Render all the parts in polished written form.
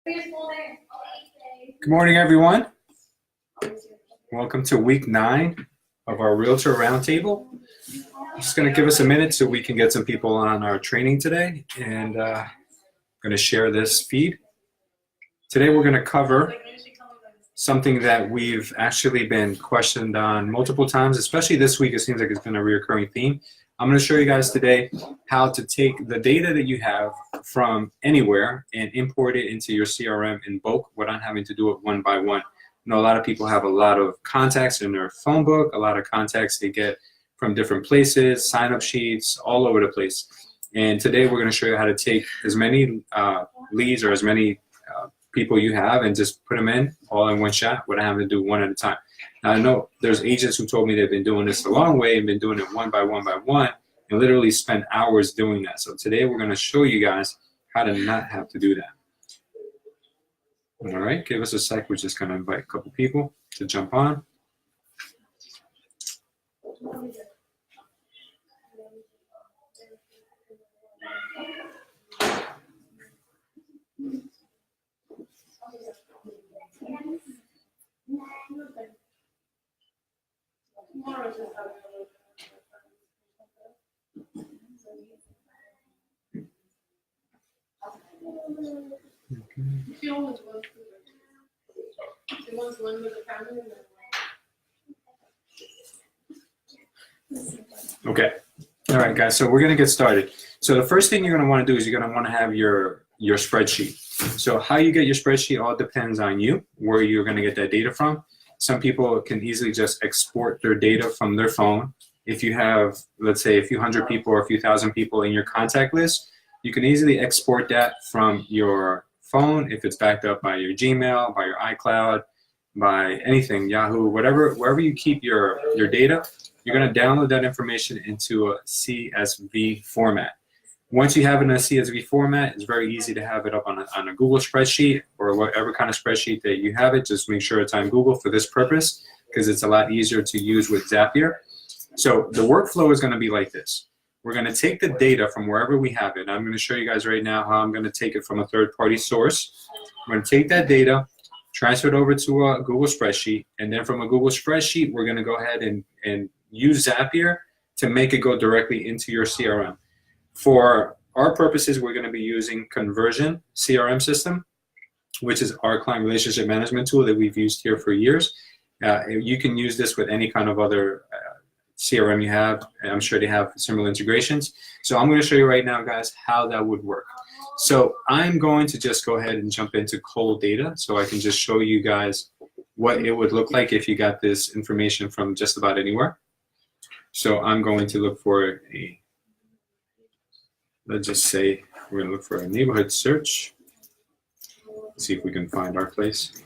Good morning, everyone. Welcome to week 9 of our Realtor Roundtable. I'm just going to give us a minute so we can get some people on our training today, and I'm going to share this feed. Today we're going to cover something that we've actually been questioned on multiple times, especially this week. It seems like it's been a recurring theme. I'm going to show you guys today how to take the data that you have from anywhere and import it into your CRM in bulk without having to do it one by one. You know, a lot of people have a lot of contacts in their phone book, a lot of contacts they get from different places, sign-up sheets, all over the place. And today we're going to show you how to take as many leads or as many people you have and just put them in all in one shot without having to do one at a time. Now, I know there's agents who told me they've been doing this a long way and been doing it one by one by one and literally spend hours doing that. So today we're going to show you guys how to not have to do that. All right, give us a sec. We're just going to invite a couple people to jump on. Okay. All right, guys. So we're going to get started. So the first thing you're going to want to do is you're going to want to have your spreadsheet. So how you get your spreadsheet all depends on you, where you're going to get that data from. Some people can easily just export their data from their phone. If you have, let's say, a few hundred people or a few thousand people in your contact list, you can easily export that from your phone if it's backed up by your Gmail, by your iCloud, by anything, Yahoo, whatever, wherever you keep your data, you're going to download that information into a CSV format. Once you have it in a CSV format, it's very easy to have it up on a Google spreadsheet or whatever kind of spreadsheet that you have it. Just make sure it's on Google for this purpose because it's a lot easier to use with Zapier. So the workflow is going to be like this. We're going to take the data from wherever we have it. I'm going to show you guys right now how I'm going to take it from a third-party source. We're going to take that data, transfer it over to a Google spreadsheet, and then from a Google spreadsheet, we're going to go ahead and use Zapier to make it go directly into your CRM. For our purposes, we're going to be using Kunversion CRM system, which is our client relationship management tool that we've used here for years. You can use this with any kind of other CRM you have. I'm sure they have similar integrations. So I'm going to show you right now, guys, how that would work. So I'm going to just go ahead and jump into cold data so I can just show you guys what it would look like if you got this information from just about anywhere. So I'm going to look for let's just say we're going to look for a neighborhood search. Let's see if we can find our place.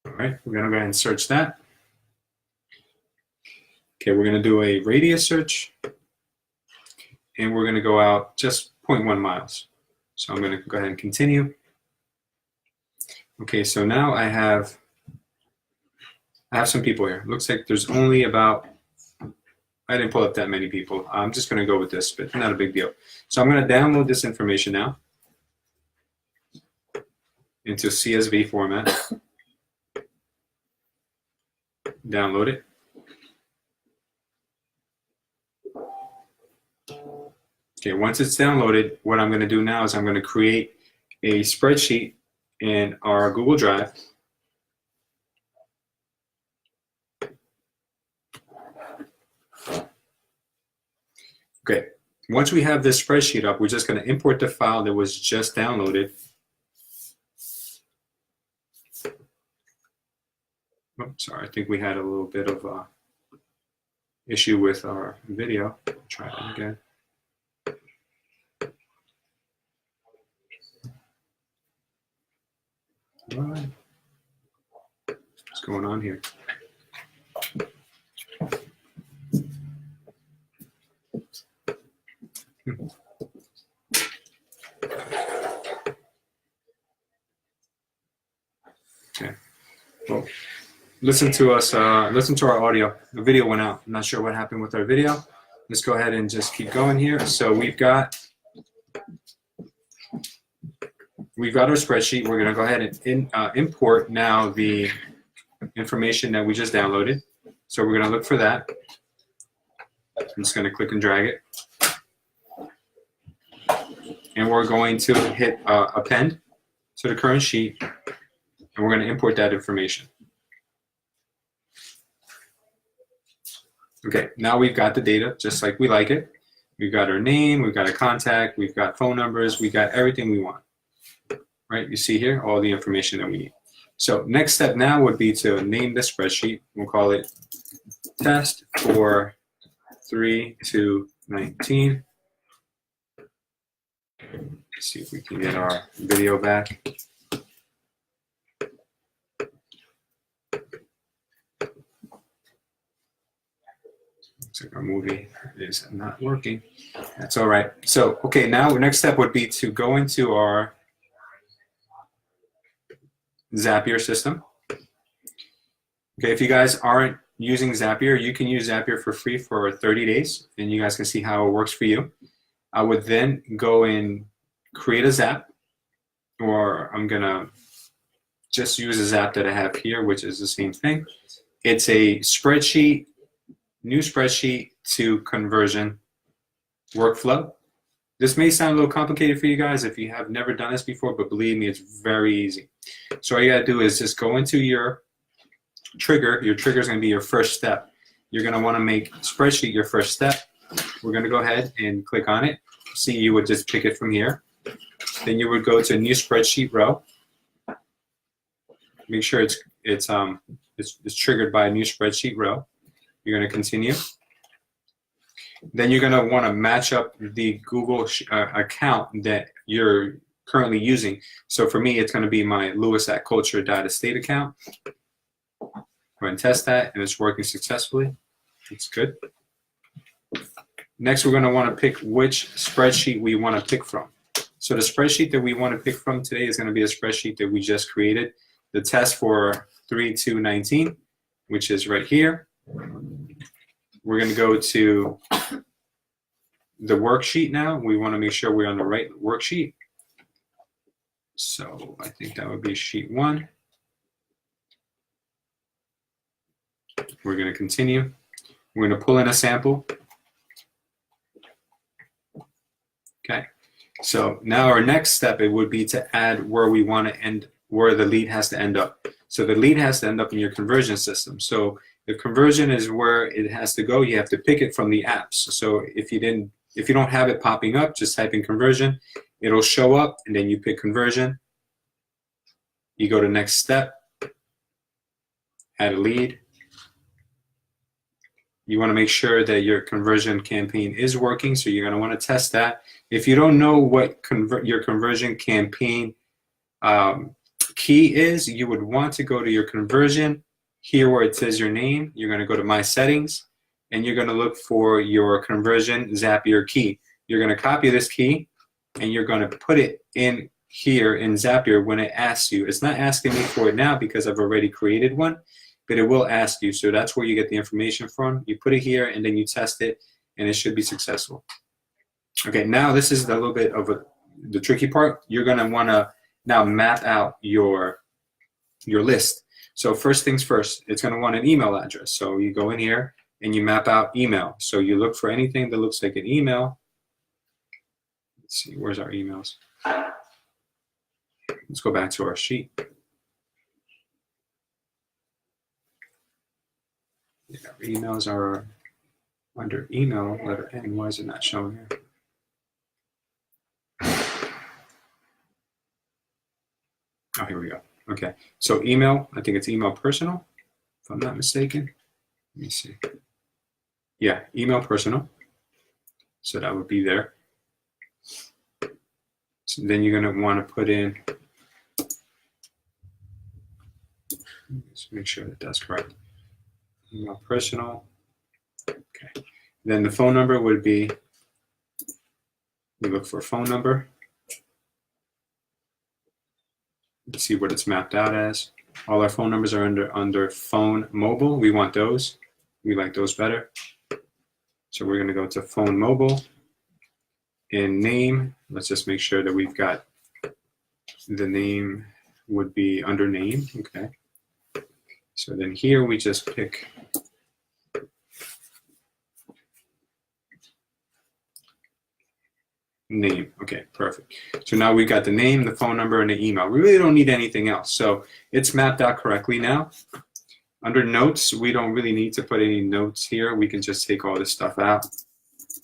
All right, we're going to go ahead and search that. Okay, we're going to do a radius search, and we're going to go out just 0.1 miles. So I'm going to go ahead and continue. Okay, so now I have some people here. Looks like there's only about, I didn't pull up that many people. I'm just going to go with this, but not a big deal. So I'm going to download this information now into CSV format. Download it. Okay, once it's downloaded, what I'm going to do now is I'm going to create a spreadsheet in our Google Drive. Okay, once we have this spreadsheet up, we're just going to import the file that was just downloaded. Oh, sorry, I think we had a little bit of a issue with our video. Try that again. All right. What's going on here? Well, listen to us, listen to our audio. The video went out. I'm not sure what happened with our video. Let's go ahead and just keep going here. So we've got our spreadsheet. We're going to go ahead and import now the information that we just downloaded. So we're going to look for that. I'm just going to click and drag it. And we're going to hit append to the current sheet, and we're going to import that information. Okay, now we've got the data just like we like it. We've got our name, we've got a contact, we've got phone numbers, we've got everything we want. Right, you see here all the information that we need. So next step now would be to name the spreadsheet. We'll call it test for 3 to 19. Let's see if we can get our video back. Looks like our movie is not working. That's all right. So, okay, now the next step would be to go into our Zapier system. Okay, if you guys aren't using Zapier, you can use Zapier for free for 30 days, and you guys can see how it works for you. I would then go and create a Zap, or I'm gonna just use a Zap that I have here, which is the same thing. It's a spreadsheet, new spreadsheet to conversion workflow. This may sound a little complicated for you guys if you have never done this before, but believe me, it's very easy. So all you gotta do is just go into your trigger. Your trigger is gonna be your first step. You're gonna wanna make spreadsheet your first step. We're gonna go ahead and click on it. See, you would just pick it from here. Then you would go to new spreadsheet row. Make sure it's triggered by a new spreadsheet row. You're gonna continue. Then you're gonna wanna match up the Google account that you're currently using. So for me, it's gonna be my lewis@culture.estate account. Go ahead and test that, and it's working successfully. It's good. Next, we're gonna wanna pick which spreadsheet we wanna pick from. So the spreadsheet that we wanna pick from today is gonna be a spreadsheet that we just created. The test for 3 to 19, which is right here. We're gonna go to the worksheet now. We wanna make sure we're on the right worksheet. So I think that would be sheet 1. We're gonna continue. We're gonna pull in a sample. Okay, so now our next step, it would be to add where we want to end, where the lead has to end up. So the lead has to end up in your conversion system. So the conversion is where it has to go. You have to pick it from the apps. So if you don't have it popping up, just type in conversion. It'll show up, and then you pick conversion. You go to next step, add a lead. You want to make sure that your conversion campaign is working, so you're going to want to test that. If you don't know what your conversion campaign key is, you would want to go to your conversion. Here where it says your name, you're going to go to My Settings, and you're going to look for your conversion Zapier key. You're going to copy this key, and you're going to put it in here in Zapier when it asks you. It's not asking me for it now because I've already created one, but it will ask you. So that's where you get the information from. You put it here, and then you test it, and it should be successful. Okay, now this is a little bit of the tricky part. You're going to want to now map out your list. So first things first, it's going to want an email address. So you go in here, and you map out email. So you look for anything that looks like an email. Let's see, where's our emails? Let's go back to our sheet. Yeah, emails are under email, letter N. Why is it not showing here? Oh, here we go. Okay, so email, I think it's email personal, if I'm not mistaken. Let me see. Yeah, email personal. So that would be there. So then you're going to want to put in, let's make sure that that's correct. Email personal. Okay. Then the phone number would be, you look for a phone number. Let's see what it's mapped out as. All our phone numbers are under phone mobile. We want those. We like those better. So we're going to go to phone mobile. In name, let's just make sure that we've got the name would be under name. Okay. So then here we just pick name. Okay, perfect. So now we got the name, the phone number, and the email. We really don't need anything else. So it's mapped out correctly now. Under notes, we don't really need to put any notes here. We can just take all this stuff out.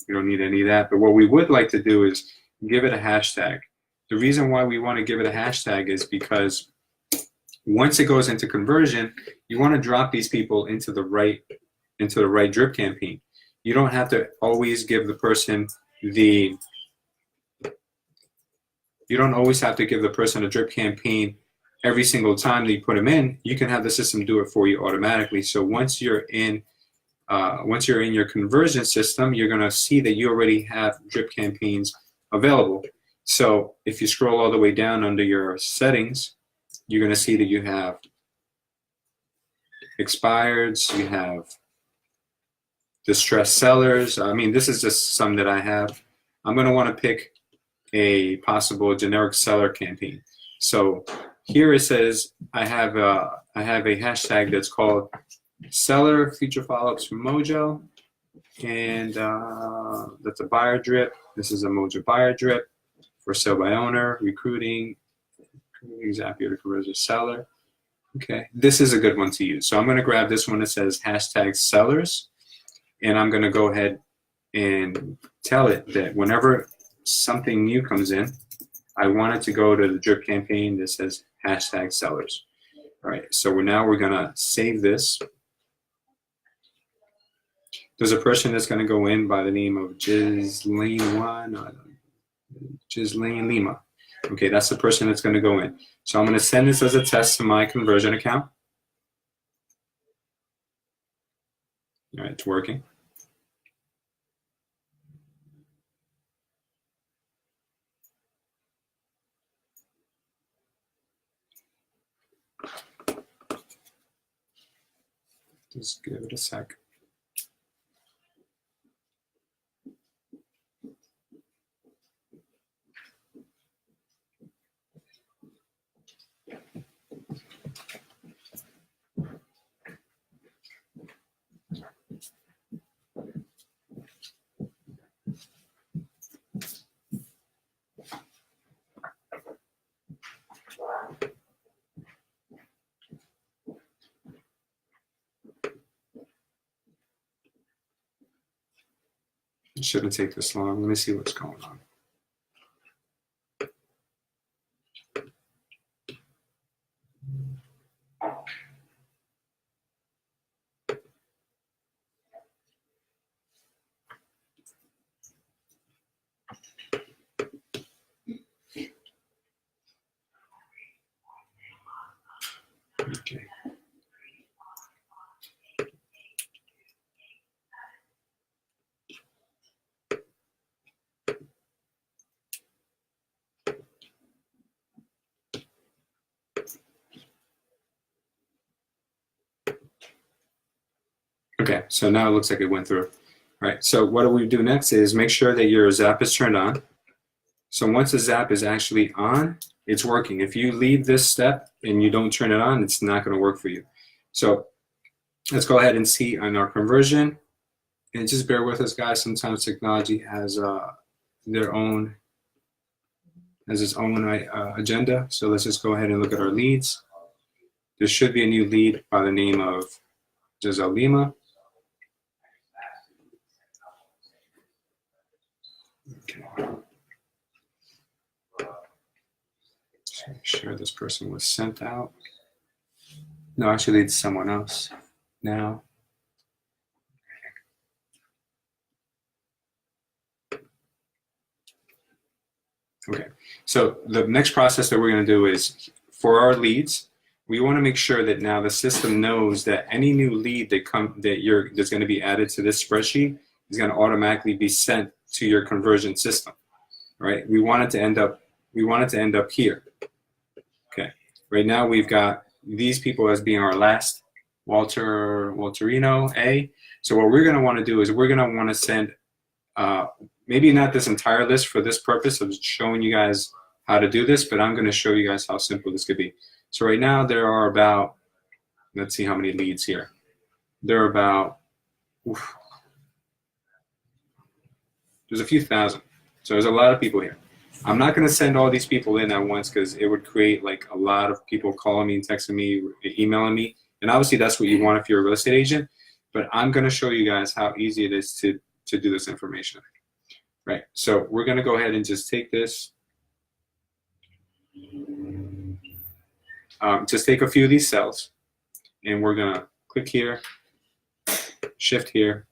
We don't need any of that. But what we would like to do is give it a hashtag. The reason why we want to give it a hashtag is because once it goes into conversion, you want to drop these people into the right drip campaign. You don't have to always give the person a drip campaign every single time that you put them in. You can have the system do it for you automatically. So once you're in your conversion system, you're going to see that you already have drip campaigns available. So if you scroll all the way down under your settings, you're going to see that you have expireds, you have distressed sellers. I mean, this is just some that I have. I'm going to want to pick a possible generic seller campaign. So here it says I have a hashtag that's called seller feature follow-ups from Mojo, and that's a buyer drip. This is a Mojo buyer drip for sale by owner, recruiting Zapier to conversion seller. Okay, this is a good one to use. So I'm going to grab this one that says hashtag sellers, and I'm going to go ahead and tell it that whenever something new comes in, I want it to go to the drip campaign that says hashtag sellers. All right, so we're going to save this. There's a person that's going to go in by the name of Ghislaine Lima. Okay, that's the person that's going to go in. So I'm going to send this as a test to my conversion account. All right, it's working. Just give it a sec. It shouldn't take this long. Let me see what's going on. Okay. Okay, so now it looks like it went through. All right, so what do we do next is make sure that your Zap is turned on. So once the Zap is actually on, it's working. If you leave this step and you don't turn it on, it's not going to work for you. So let's go ahead and see on our conversion. And just bear with us, guys. Sometimes technology has its own agenda. So let's just go ahead and look at our leads. There should be a new lead by the name of Giselle Lima. Okay. So make sure this person was sent out. No, actually it's someone else now. Okay, so the next process that we're going to do is for our leads, we want to make sure that now the system knows that any new lead that's going to be added to this spreadsheet is going to automatically be sent to your conversion system. Right? We want it to end up here. Okay. Right now we've got these people as being our last, Walterino A. So what we're going to want to do is we're going to want to send, maybe not this entire list for this purpose of showing you guys how to do this, but I'm going to show you guys how simple this could be. So right now there are about, let's see how many leads here. There are about, there's a few thousand. So there's a lot of people here. I'm not going to send all these people in at once because it would create like a lot of people calling me, texting me, emailing me. And obviously that's what you want if you're a real estate agent. But I'm going to show you guys how easy it is to do this information. Right. So we're going to go ahead and just take this. Just take a few of these cells. And we're going to click here, shift here.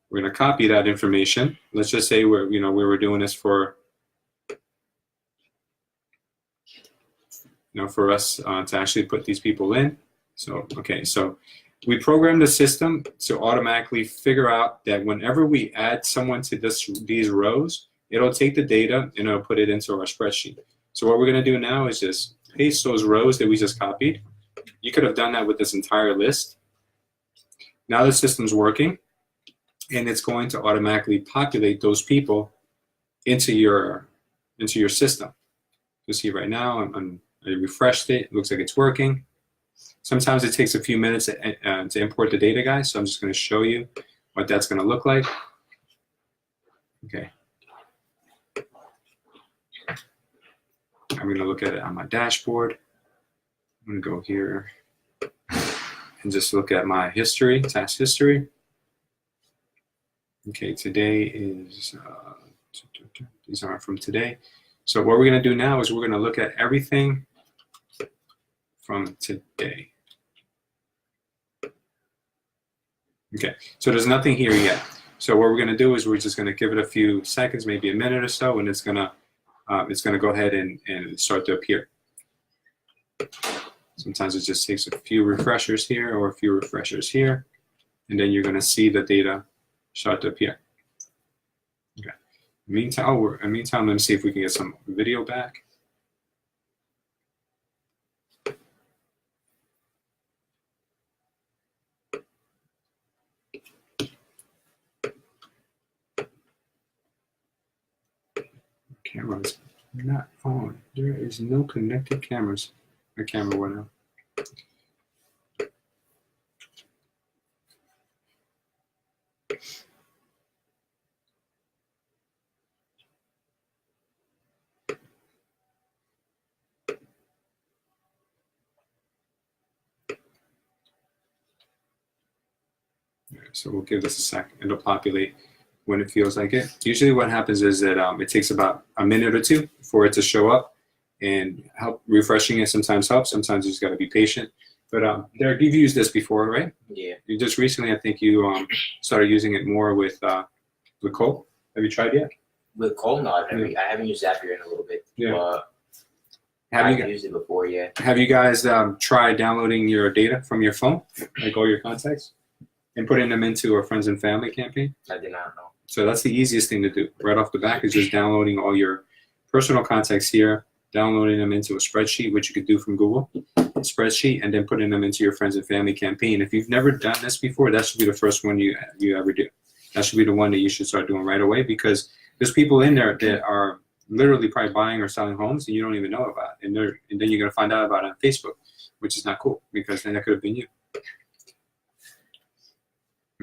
We're going to copy that information. Let's just say we were doing this for, for us to actually put these people in. So, okay, so we programmed the system to automatically figure out that whenever we add someone to these rows, it'll take the data and it'll put it into our spreadsheet. So what we're going to do now is just paste those rows that we just copied. You could have done that with this entire list. Now the system's working, and it's going to automatically populate those people into your system. You see right now, I refreshed it. It looks like it's working. Sometimes it takes a few minutes to import the data, guys. So I'm just going to show you what that's going to look like. Okay. I'm going to look at it on my dashboard. I'm going to go here and just look at my history, task history. Okay, today is, these aren't from today. So what we're going to do now is we're going to look at everything from today. Okay, so there's nothing here yet. So what we're going to do is we're just going to give it a few seconds, maybe a minute or so, and it's going to go ahead and start to appear. Sometimes it just takes a few refreshers here or a few refreshers here, and then you're going to see the data start to appear. Okay. Meantime, let me see if we can get some video back. Cameras not on. There is no connected cameras. My camera went out. So we'll give this a sec. It'll populate when it feels like it. Usually what happens is that it takes about a minute or two for it to show up, and refreshing it sometimes helps. Sometimes you just got to be patient. But Derek, you've used this before, right? Yeah. You just recently, I think you started using it more with Cole. Have you tried yet? With Cole, no, I haven't used Zapier in a little bit. Yeah. But Have I've used it before, yeah. Have you guys tried downloading your data from your phone, like all your contacts, and putting them into a friends and family campaign? I did not know. So that's the easiest thing to do right off the bat, is just downloading all your personal contacts here, downloading them into a spreadsheet, which you could do from Google spreadsheet, and then putting them into your friends and family campaign. If you've never done this before, that should be the first one you ever do. That should be the one that you should start doing right away, because there's people in there that are literally probably buying or selling homes and you don't even know about it. And then you're going to find out about it on Facebook, which is not cool, because then that could have been you.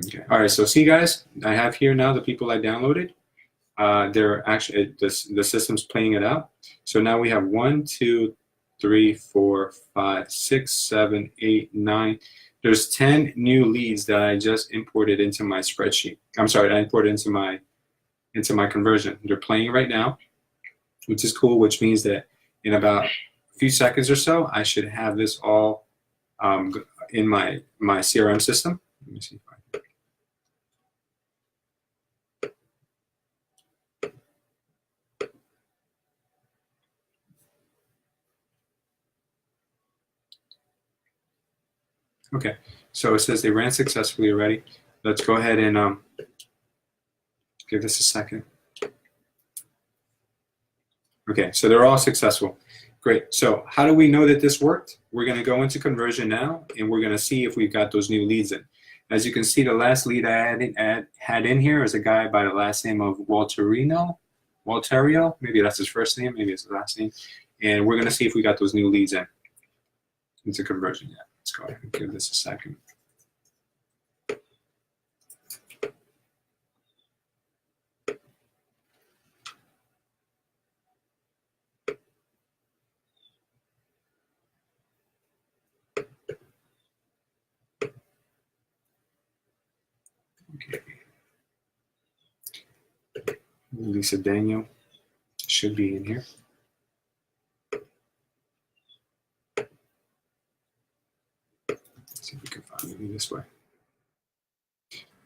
Okay. All right. So see, guys, I have here now the people I downloaded. They're actually, the system's playing it out. So now we have 1, 2, 3, 4, 5, 6, 7, 8, 9. There's 10 new leads that I just imported into my spreadsheet. I'm sorry, I imported into my conversion. They're playing right now, which is cool, which means that in about a few seconds or so, I should have this all in my CRM system. Let me see if I can. Okay, so it says they ran successfully already. Let's go ahead and give this a second. Okay, so they're all successful. Great. So how do we know that this worked? We're going to go into conversion now, and we're going to see if we've got those new leads in. As you can see, the last lead I had in here is a guy by the last name of Walterio. Maybe that's his first name. Maybe it's his last name. And we're going to see if we got those new leads in into conversion. Yeah, let's go ahead and give this a second. Okay. Lisa Daniel should be in here. Let's see if we can find Lily this way.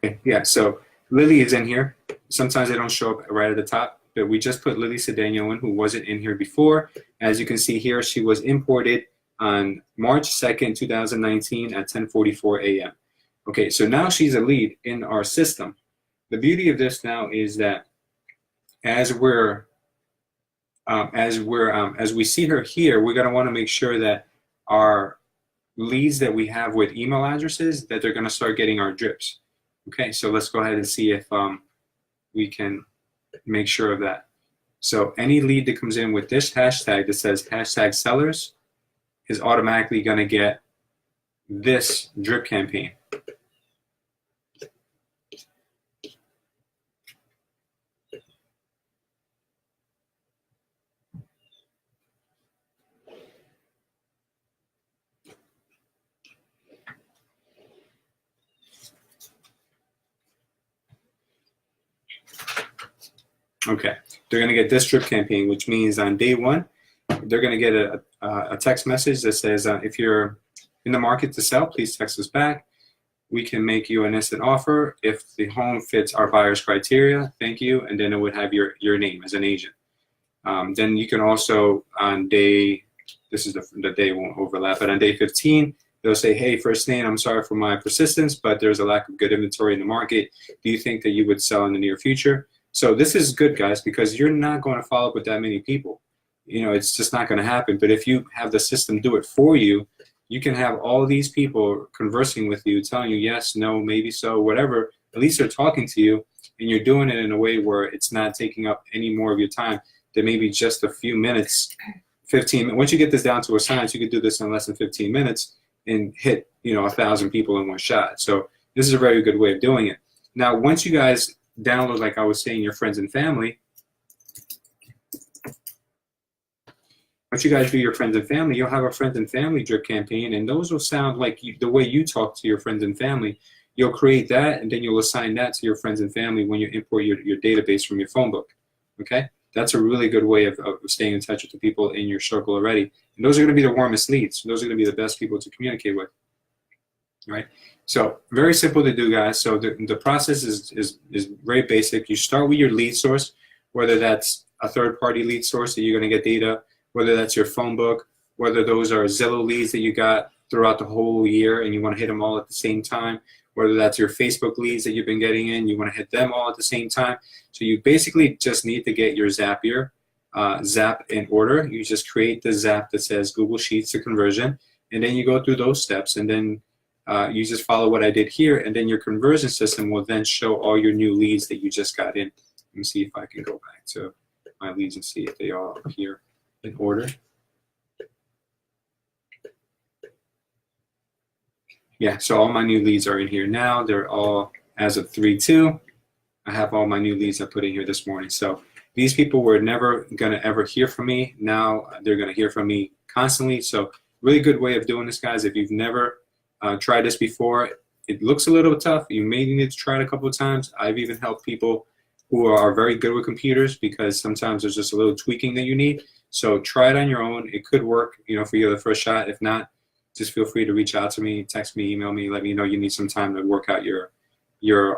Okay, yeah, so Lily is in here. Sometimes they don't show up right at the top, but we just put Lily Cedeno in, who wasn't in here before. As you can see here, she was imported on March 2nd, 2019 at 10:44 a.m. Okay, so now she's a lead in our system. The beauty of this now is that as we see her here, we're gonna want to make sure that our leads that we have with email addresses, that they're gonna start getting our drips. Okay, so let's go ahead and see if we can make sure of that. So any lead that comes in with this hashtag that says hashtag sellers is automatically gonna get this drip campaign. Okay, they're going to get this drip campaign, which means on day one, they're going to get a text message that says, if you're in the market to sell, please text us back. We can make you an instant offer if the home fits our buyer's criteria. Thank you. And then it would have your name as an agent. Then you can also on day, this is the day won't overlap, but on day 15, they'll say, hey, first name, I'm sorry for my persistence, but there's a lack of good inventory in the market. Do you think that you would sell in the near future? So this is good, guys, because you're not going to follow up with that many people. You know, it's just not going to happen. But if you have the system do it for you, you can have all these people conversing with you, telling you yes, no, maybe so, whatever. At least they're talking to you, and you're doing it in a way where it's not taking up any more of your time than maybe just a few minutes, 15 minutes. Once you get this down to a science, you could do this in less than 15 minutes and hit, 1,000 people in one shot. So this is a very good way of doing it. Now, once you guys download, like I was saying, your friends and family. Once you guys do your friends and family, you'll have a friends and family drip campaign, and those will sound like the way you talk to your friends and family. You'll create that, and then you'll assign that to your friends and family when you import your database from your phone book. Okay, that's a really good way of staying in touch with the people in your circle already. And those are going to be the warmest leads. Those are going to be the best people to communicate with. Right? So very simple to do, guys. So the process is very basic. You start with your lead source, whether that's a third-party lead source that you're going to get data, whether that's your phone book, whether those are Zillow leads that you got throughout the whole year and you want to hit them all at the same time, whether that's your Facebook leads that you've been getting in, you want to hit them all at the same time. So you basically just need to get your Zapier Zap in order. You just create the Zap that says Google Sheets to conversion, and then you go through those steps, and then you just follow what I did here, and then your conversion system will then show all your new leads that you just got in. Let me see if I can go back to my leads and see if they all are here in order. Yeah, so all my new leads are in here now. They're all, as of 3/2, I have all my new leads I put in here this morning. So these people were never going to ever hear from me. Now they're going to hear from me constantly. So really good way of doing this, guys. If you've never tried this before, it looks a little tough. You may need to try it a couple of times. I've even helped people who are very good with computers because sometimes there's just a little tweaking that you need. So try it on your own. It could work, for you the first shot. If not, just feel free to reach out to me, text me, email me, let me know you need some time to work out your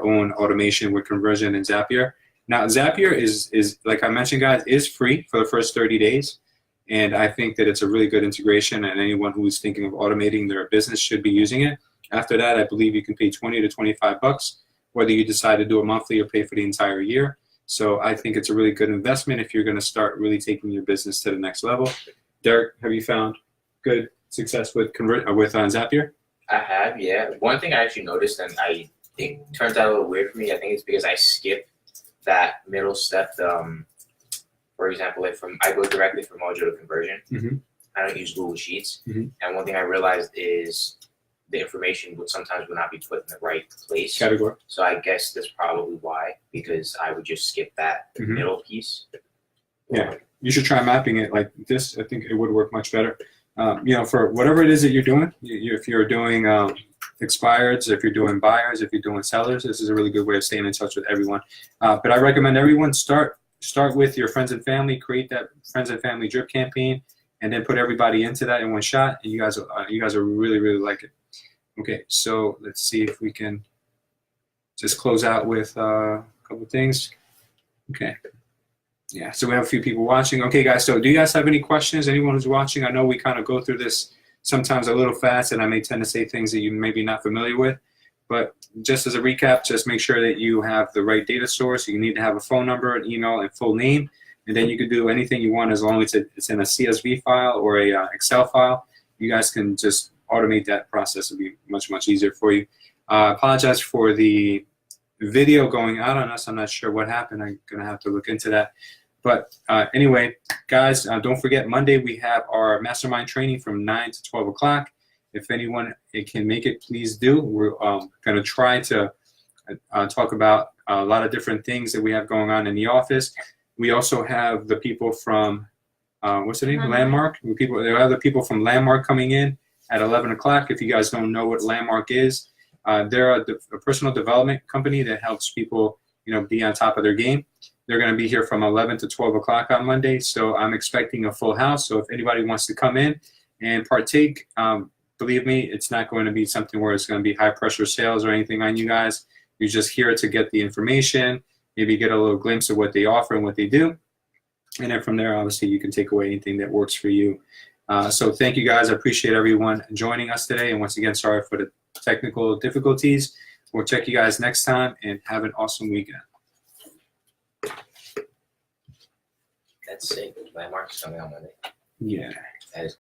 own automation with Conversion and Zapier. Now, Zapier is like I mentioned, guys, is free for the first 30 days. And I think that it's a really good integration, and anyone who is thinking of automating their business should be using it. After that, I believe you can pay 20 to 25 bucks, whether you decide to do it monthly or pay for the entire year. So I think it's a really good investment if you're going to start really taking your business to the next level. Derek, have you found good success with Zapier? I have, yeah. One thing I actually noticed, and I think turns out a little weird for me. I think it's because I skip that middle step. For example, I go directly from module to conversion. Mm-hmm. I don't use Google Sheets. Mm-hmm. And one thing I realized is the information would not be put in the right place. Category. So I guess that's probably why, because I would just skip that Mm-hmm. middle piece. Yeah, you should try mapping it like this. I think it would work much better. For whatever it is that you're doing, if you're doing expireds, if you're doing buyers, if you're doing sellers, this is a really good way of staying in touch with everyone. But I recommend everyone start with your friends and family, create that friends and family drip campaign, and then put everybody into that in one shot. And you guys will really, really like it. Okay, so let's see if we can just close out with a couple things. Okay. Yeah, so we have a few people watching. Okay, guys, so do you guys have any questions? Anyone who's watching? I know we kind of go through this sometimes a little fast, and I may tend to say things that you may be not familiar with. But just as a recap, just make sure that you have the right data source. You need to have a phone number, an email, and full name. And then you can do anything you want as long as it's in a CSV file or a Excel file. You guys can just automate that process. It'll be much, much easier for you. Apologize for the video going out on us. I'm not sure what happened. I'm going to have to look into that. But anyway, guys, don't forget, Monday we have our mastermind training from 9 to 12 o'clock. If anyone can make it, please do. We're going to try to talk about a lot of different things that we have going on in the office. We also have the people from, what's the name? Landmark. There are other people from Landmark coming in at 11 o'clock. If you guys don't know what Landmark is, they're a personal development company that helps people, be on top of their game. They're going to be here from 11 to 12 o'clock on Monday, so I'm expecting a full house. So if anybody wants to come in and partake, believe me, it's not going to be something where it's going to be high-pressure sales or anything on you guys. You're just here to get the information, maybe get a little glimpse of what they offer and what they do. And then from there, obviously, you can take away anything that works for you. So thank you, guys. I appreciate everyone joining us today. And once again, sorry for the technical difficulties. We'll check you guys next time, and have an awesome weekend. That's sick. Landmark's coming on Monday. Yeah. That is